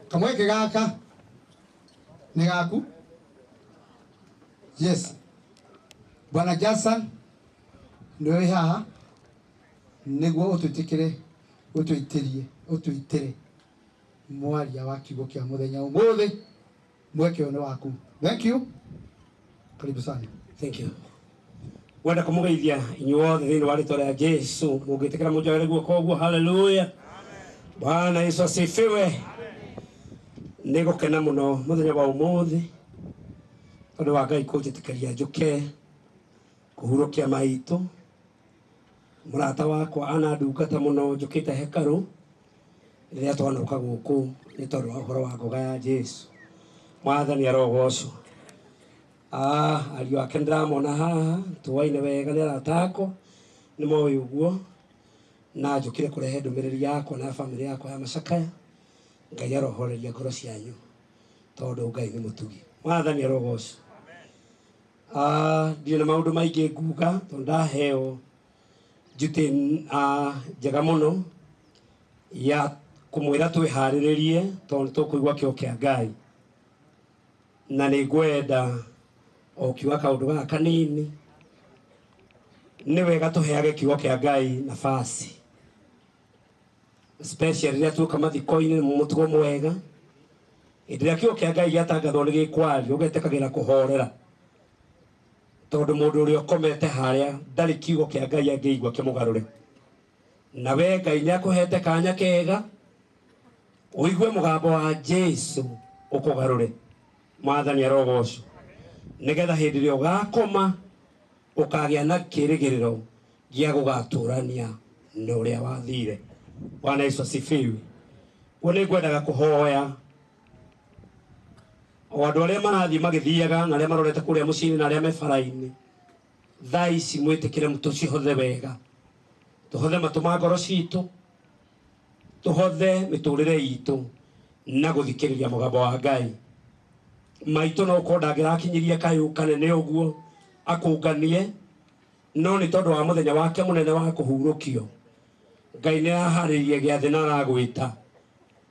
Kamweke gaka ni gaku. Yes. Bwana Jason ndio haha niguo ututikire utuitire mwaria wa kiugo kia muthenya umuthi mweke ono waku. Thank you. Karibu sana. Thank you. Wenda kumugeithia inyuothe thini wa ritwa ria Jesu mungitikira mujoere guoko uguo. Hallelujah. Bwana Yesu asifiwe. Nigukena muno muthenya wa umuthi tondu wa Ngai kunjitikaria njuke kuhurukia maitu. Murata wakwa ana ndungata muno njukite hekaru riria twanoka guku ni tondu wa uhoro wa ngoga ya Jesu. Mwathani arogocwo. Ariũ ake ndiramona haha tuwaine wega ni aratako ni moyo uguo na njukire kurehe ndumiriri yakwa na family yakwa ya Macakaya. Ngai arohoreria ngoro cianyu tondu Ngai ni mutugi. Mwathani arogocwo. ndirĩ na maũndũ maingĩ nguga tondũ ndaheo njuti njega mũno ya kũmwĩra twĩharĩrĩrie tondũ tũkũigua kĩo kĩa Ngai, na nĩ ngwenda o kiuga kaũndũ gaka kanini. Nĩ wega tũheage kiugo kĩa Ngai nafasi, especially rĩrĩa tuoka mathiko-inĩ nĩ mũtugo mwega. Hĩndĩ ĩrĩa kiugo kĩa Ngai gĩatangathwo nĩ gĩkwario ũgetĩkagĩra kũhorera, tondũ mũndũ ũrĩa ũkomete harĩa ndarĩ kiugo kĩa Ngai angĩigua kĩmũgarũre. Na we Ngai nĩakũhete kanya kega ũigue mũgambo wa Jesu ũkũgarũre. Mwathani arogocwo, nĩgetha hĩndĩ ĩrĩa ũgakoma ũkagĩa na kĩĩrĩgĩrĩro gĩa gũgatũrania na ũrĩa wathire. Bwana Yesu asifiwe. Nĩ ngwendaga kũhoya o andũ arĩa marathiĩ magĩthiaga na arĩa marorete kũrĩa mũciĩ-inĩ na arĩa me bara-inĩ, thaa ici mwĩtĩkĩre tũcihothe wega, tũhothe matũ ma ngoro citũ, tũhothe mĩtũrĩre itũ na gũthikĩrĩria mũgambo wa Ngai. Maitũ no ũkorwo ndangĩrakinyĩria kayũ kanene ũguo akũnganie, no nĩ tondũ wa mũthenya wake mũnene wa kũhurũkio Ngai nĩ araharĩirie gĩathĩ na aragwĩta